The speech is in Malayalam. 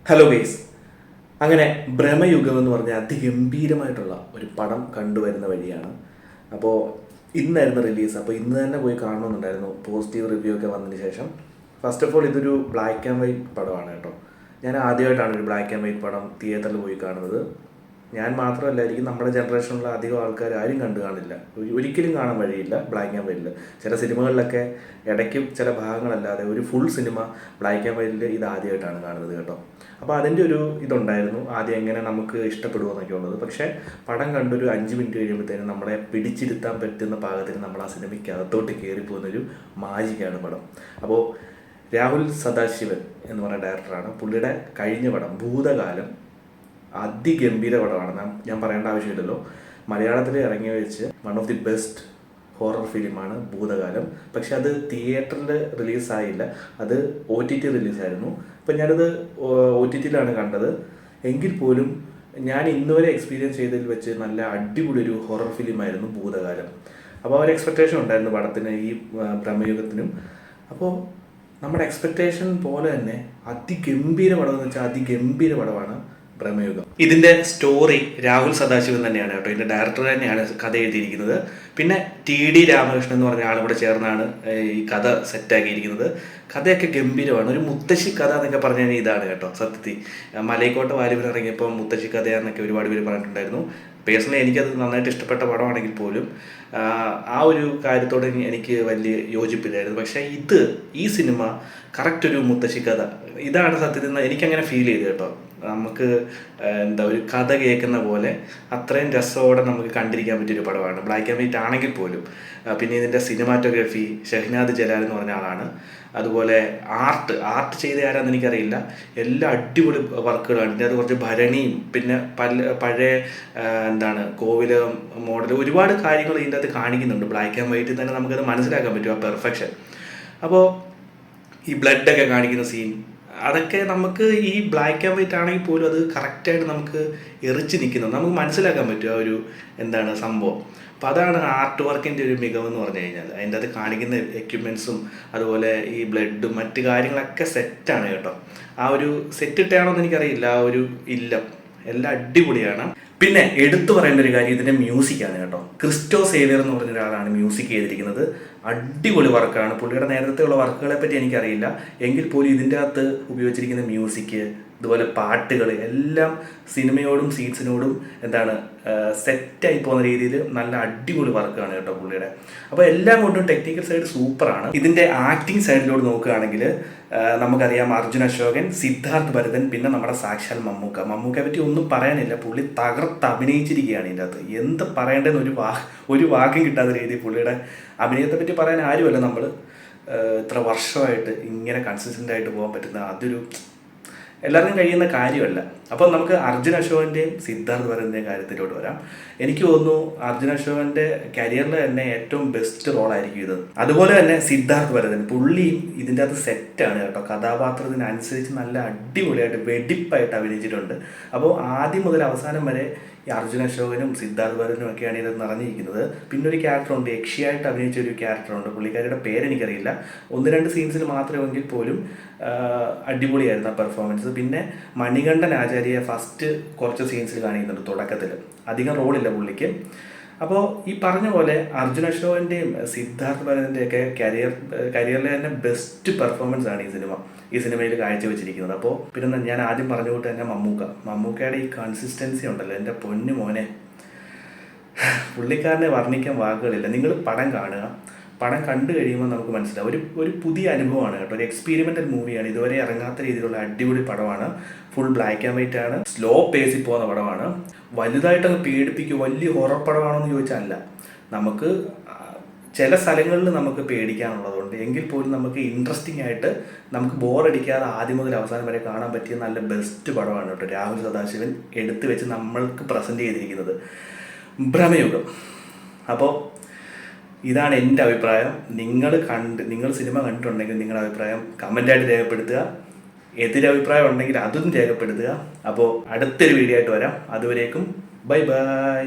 ഹലോ ഗെയ്സ്, അങ്ങനെ ഭ്രമയുഗം എന്ന് പറഞ്ഞ അതിഗംഭീരമായിട്ടുള്ള ഒരു പടം കണ്ടുവരുന്ന വഴിയാണ്. അപ്പോൾ ഇന്നായിരുന്നു റിലീസ്. അപ്പോൾ ഇന്ന് തന്നെ പോയി കാണണമെന്നുണ്ടായിരുന്നു, പോസിറ്റീവ് റിവ്യൂ ഒക്കെ വന്നതിന് ശേഷം. ഫസ്റ്റ് ഓഫ് ഓൾ ഇതൊരു ബ്ലാക്ക് ആൻഡ് വൈറ്റ് പടമാണ് കേട്ടോ. ഞാൻ ആദ്യമായിട്ടാണ് ഒരു ബ്ലാക്ക് ആൻഡ് വൈറ്റ് പടം തിയേറ്ററിൽ പോയി കാണുന്നത്. ഞാൻ മാത്രമല്ലായിരിക്കും, നമ്മുടെ ജനറേഷനിലുള്ള അധികം ആൾക്കാർ ആരും കണ്ടു കാണില്ല, ഒരിക്കലും കാണാൻ വഴിയില്ല ബ്ലാക്ക് ആൻഡ് വൈറ്റിൽ. ചില സിനിമകളിലൊക്കെ ഇടയ്ക്കും ചില ഭാഗങ്ങളല്ലാതെ ഒരു ഫുൾ സിനിമ ബ്ലാക്ക് ആൻഡ് വൈറ്റിൽ ഇത് ആദ്യമായിട്ടാണ് കാണുന്നത് കേട്ടോ. അപ്പോൾ അതിൻ്റെ ഒരു ഇതുണ്ടായിരുന്നു, ആദ്യം എങ്ങനെ നമുക്ക് ഇഷ്ടപ്പെടുമോ എന്നൊക്കെ ഉള്ളത്. പക്ഷേ പടം കണ്ടൊരു 5 മിനിറ്റ് കഴിയുമ്പോഴത്തേനും നമ്മളെ പിടിച്ചിരുത്താൻ പറ്റുന്ന പാകത്തിന് നമ്മൾ ആ സിനിമയ്ക്ക് അകത്തോട്ട് കയറിപ്പോകുന്നൊരു മാജിക്കാണ് പടം. അപ്പോൾ രാഹുൽ സദാശിവൻ എന്ന് പറയുന്ന ഡയറക്ടറാണ്. പുള്ളിയുടെ കഴിഞ്ഞ പടം ഭൂതകാലം അതിഗംഭീര പടമാണ്, ഞാൻ പറയേണ്ട ആവശ്യമില്ലല്ലോ. മലയാളത്തിൽ ഇറങ്ങി വെച്ച് one of the best horror ഫിലിമാണ് ഭൂതകാലം. പക്ഷെ അത് തിയേറ്ററിൽ റിലീസായില്ല, അത് OTT റിലീസായിരുന്നു. അപ്പം ഞാനത് OTTയിലാണ് കണ്ടത്. എങ്കിൽ പോലും ഞാൻ ഇന്നുവരെ എക്സ്പീരിയൻസ് ചെയ്തതിൽ വെച്ച് നല്ല അടിപൊളി ഒരു ഹൊറർ ഫിലിമായിരുന്നു ഭൂതകാലം. അപ്പോൾ ഒരു എക്സ്പെക്റ്റേഷൻ ഉണ്ടായിരുന്നു പടത്തിന്, ഈ ഭ്രമയുഗത്തിനും. അപ്പോൾ നമ്മുടെ എക്സ്പെക്റ്റേഷൻ പോലെ തന്നെ അതിഗംഭീര പടം എന്ന് വെച്ചാൽ അതിഗംഭീര പടമാണ് ഭ്രമയുഗം. ഇതിൻ്റെ സ്റ്റോറി രാഹുൽ സദാശിവൻ തന്നെയാണ് കേട്ടോ, ഇതിൻ്റെ ഡയറക്ടർ തന്നെയാണ് കഥ എഴുതിയിരിക്കുന്നത്. പിന്നെ TD രാമകൃഷ്ണൻ എന്ന് പറഞ്ഞ ആളും കൂടെ ചേർന്നാണ് ഈ കഥ സെറ്റാക്കിയിരിക്കുന്നത്. കഥയൊക്കെ ഗംഭീരമാണ്, ഒരു മുത്തശ്ശി കഥ എന്നൊക്കെ പറഞ്ഞു കഴിഞ്ഞാൽ ഇതാണ് കേട്ടോ. സത്യത്തിൽ മലൈക്കോട്ട വാലിബൻ ഇറങ്ങിയപ്പോൾ മുത്തശ്ശി കഥയാന്നൊക്കെ ഒരുപാട് പേര് പറഞ്ഞിട്ടുണ്ടായിരുന്നു. പേഴ്സണലി എനിക്കത് നന്നായിട്ട് ഇഷ്ടപ്പെട്ട പടമാണെങ്കിൽ പോലും ആ ഒരു കാര്യത്തോട് എനിക്ക് വലിയ യോജിപ്പില്ലായിരുന്നു. പക്ഷേ ഈ സിനിമ കറക്റ്റ് ഒരു മുത്തശ്ശി കഥ ഇതാണ് സത്യത്തിൽ എനിക്കങ്ങനെ ഫീൽ ചെയ്തു കേട്ടോ. നമുക്ക് ഒരു കഥ കേൾക്കുന്ന പോലെ അത്രയും രസത്തോടെ നമുക്ക് കണ്ടിരിക്കാൻ പറ്റിയൊരു പടമാണ്, ബ്ലാക്ക് ആൻഡ് വൈറ്റ് ആണെങ്കിൽ പോലും. പിന്നെ ഇതിൻ്റെ സിനിമാറ്റോഗ്രാഫി ഷഹ്നാദ് ജലാൽ എന്ന് പറഞ്ഞ ആളാണ്. അതുപോലെ ആർട്ട് ചെയ്ത ആരാന്ന് എനിക്കറിയില്ല, എല്ലാ അടിപൊളി വർക്കുകളാണ്. ഇതിൻ്റെ അത് കുറച്ച് ഭരണിയും പിന്നെ പഴയ കോവിലകം മോഡൽ ഒരുപാട് കാര്യങ്ങൾ ഇതിൻ്റെ അകത്ത് കാണിക്കുന്നുണ്ട്. ബ്ലാക്ക് ആൻഡ് വൈറ്റിൽ തന്നെ നമുക്കത് മനസ്സിലാക്കാൻ പറ്റും ആ പെർഫെക്ഷൻ. അപ്പോൾ ഈ ബ്ലഡൊക്കെ കാണിക്കുന്ന സീൻ അതൊക്കെ നമുക്ക് ഈ ബ്ലാക്ക് ആൻഡ് വൈറ്റ് ആണെങ്കിൽ പോലും അത് കറക്റ്റായിട്ട് നമുക്ക് എറിച്ച് നിൽക്കുന്നത് നമുക്ക് മനസ്സിലാക്കാൻ പറ്റും ആ ഒരു സംഭവം. അപ്പോൾ അതാണ് ആർട്ട് വർക്കിൻ്റെ ഒരു മികവെന്ന് പറഞ്ഞു കഴിഞ്ഞാൽ. അതിൻ്റെ അത് കാണിക്കുന്ന എക്യുപ്മെൻറ്റ്സും അതുപോലെ ഈ ബ്ലഡും മറ്റു കാര്യങ്ങളൊക്കെ സെറ്റാണ് കേട്ടോ. ആ ഒരു സെറ്റ് ഇട്ടാണോന്ന് എനിക്കറിയില്ല, ആ ഒരു എല്ലാം അടിപൊളിയാണ്. പിന്നെ എടുത്തു പറയേണ്ട ഒരു കാര്യം ഇതിൻ്റെ മ്യൂസിക്കാണ് കേട്ടോ. ക്രിസ്റ്റോ സേവിയർ എന്ന് പറഞ്ഞ ഒരാളാണ് മ്യൂസിക് ചെയ്തിരിക്കുന്നത്. അടിപൊളി വർക്കാണ്. പുള്ളിയുടെ നേരത്തെ ഉള്ള വർക്കുകളെ പറ്റി എനിക്കറിയില്ല, എങ്കിൽ പോലും ഇതിൻ്റെ അകത്ത് ഉപയോഗിച്ചിരിക്കുന്ന മ്യൂസിക് ഇതുപോലെ പാട്ടുകൾ എല്ലാം സിനിമയോടും സീൻസിനോടും സെറ്റായി പോകുന്ന രീതിയിൽ നല്ല അടിപൊളി വർക്കാണ് കേട്ടോ പുള്ളിയുടെ. അപ്പോൾ എല്ലാം കൊണ്ടും ടെക്നിക്കൽ സൈഡ് സൂപ്പറാണ്. ഇതിൻ്റെ ആക്ടിങ് സൈഡിലോട്ട് നോക്കുകയാണെങ്കിൽ നമുക്കറിയാം അർജുൻ അശോകൻ, സിദ്ധാർത്ഥ് ഭരതൻ, പിന്നെ നമ്മുടെ സാക്ഷാൽ മമ്മൂക്കയെ പറ്റി ഒന്നും പറയാനില്ല. പുള്ളി തകർത്ത് അഭിനയിച്ചിരിക്കുകയാണ് ഇതിൻ്റെ അകത്ത്. എന്ത് പറയേണ്ടതെന്ന് ഒരു വാക്കും കിട്ടാത്ത രീതിയിൽ പുള്ളിയുടെ അഭിനയത്തെ പറ്റി പറയാൻ ആരുമല്ല. നമ്മൾ ഇത്ര വർഷമായിട്ട് ഇങ്ങനെ കൺസിസ്റ്റൻ്റ് ആയിട്ട് പോകാൻ പറ്റുന്ന അതൊരു എല്ലാവർക്കും കഴിയുന്ന കാര്യമല്ല. അപ്പം നമുക്ക് അർജുൻ അശോകൻ്റെയും സിദ്ധാർത്ഥ് ഭരതൻ്റെയും കാര്യത്തിലോട്ട് വരാം. എനിക്ക് തോന്നുന്നു അർജുൻ അശോകൻ്റെ കരിയറിൽ തന്നെ ഏറ്റവും ബെസ്റ്റ് റോളായിരിക്കും ഇത്. അതുപോലെ തന്നെ സിദ്ധാർത്ഥ് ഭരതൻ പുള്ളിയും ഇതിൻ്റെ അകത്ത് സെറ്റാണ് കേട്ടോ. കഥാപാത്രത്തിനനുസരിച്ച് നല്ല അടിപൊളിയായിട്ട് വെടിപ്പായിട്ട് അഭിനയിച്ചിട്ടുണ്ട്. അപ്പോൾ ആദ്യം മുതൽ അവസാനം വരെ ഈ അർജുൻ അശോകനും സിദ്ധാർത്ഥ് ഭരതനും ഒക്കെയാണ് ഇത് നിറഞ്ഞിരിക്കുന്നത്. പിന്നെ ഒരു ക്യാരക്ടറുണ്ട്, യക്ഷിയായിട്ട് അഭിനയിച്ച ഒരു ക്യാരക്ടറുണ്ട്, പുള്ളിക്കാരിയുടെ പേരെനിക്കറിയില്ല. 1-2 സീൻസിൽ മാത്രമെങ്കിൽ പോലും അടിപൊളിയായിരുന്നു ആ പെർഫോമൻസ്. പിന്നെ മണികണ്ഠൻ ആചാര്യ ഫസ്റ്റ് കുറച്ച് സീൻസിൽ കാണിക്കുന്നുണ്ട് തുടക്കത്തിൽ, അധികം റോളില്ല പുള്ളിക്ക്. അപ്പോൾ ഈ പറഞ്ഞ പോലെ അർജുൻ അശോകൻ്റെയും സിദ്ധാർത്ഥ് ഭരതൻ്റെയൊക്കെ കരിയറിലെ തന്നെ ബെസ്റ്റ് പെർഫോമൻസ് ആണ് ഈ സിനിമയിൽ കാഴ്ചവെച്ചിരിക്കുന്നത്. അപ്പോൾ പിന്നെ ഞാൻ ആദ്യം പറഞ്ഞ കൂട്ട് തന്നെ മമ്മൂക്കയുടെ ഈ കൺസിസ്റ്റൻസി ഉണ്ടല്ലോ, എൻ്റെ പൊന്നു മോനെ, പുള്ളിക്കാരനെ വർണ്ണിക്കാൻ വാക്കുകളില്ല. നിങ്ങൾ പടം കാണുക, പടം കണ്ടു കഴിയുമ്പോൾ നമുക്ക് മനസ്സിലാവും ഒരു പുതിയ അനുഭവമാണ് കേട്ടോ. ഒരു എക്സ്പീരിമെൻ്റൽ മൂവിയാണ്, ഇതുവരെ ഇറങ്ങാത്ത രീതിയിലുള്ള അടിപൊളി പടമാണ്. ഫുൾ ബ്ലാക്ക് ആൻഡ് വൈറ്റ് ആണ്, സ്ലോ പേസിൽ പോകുന്ന പടമാണ്. വലുതായിട്ടങ്ങ് പേടിപ്പിക്കും, വലിയ ഹൊറർ പടമാണോ എന്ന് ചോദിച്ചാൽ അല്ല. നമുക്ക് ചില സ്ഥലങ്ങളിൽ നമുക്ക് പേടിക്കാനുള്ളതുകൊണ്ട്, എങ്കിൽ പോലും നമുക്ക് ഇൻട്രസ്റ്റിംഗ് ആയിട്ട് നമുക്ക് ബോറടിക്കാതെ ആദ്യം മുതൽ അവസാനം വരെ കാണാൻ പറ്റിയ നല്ല ബെസ്റ്റ് പടമാണ് കേട്ടോ രാഹുൽ സദാശിവൻ എടുത്തു വെച്ച് നമ്മൾക്ക് പ്രസൻറ്റ് ചെയ്തിരിക്കുന്നത് ഭ്രമയുഗം. അപ്പോൾ ഇതാണ് എൻ്റെ അഭിപ്രായം. നിങ്ങൾ സിനിമ കണ്ടിട്ടുണ്ടെങ്കിൽ നിങ്ങളുടെ അഭിപ്രായം കമൻ്റായിട്ട് രേഖപ്പെടുത്തുക. എതിരഭിപ്രായം ഉണ്ടെങ്കിൽ അതും രേഖപ്പെടുത്തുക. അപ്പോൾ അടുത്തൊരു വീഡിയോ ആയിട്ട് വരാം. അതുവരേക്കും ബൈ ബൈ.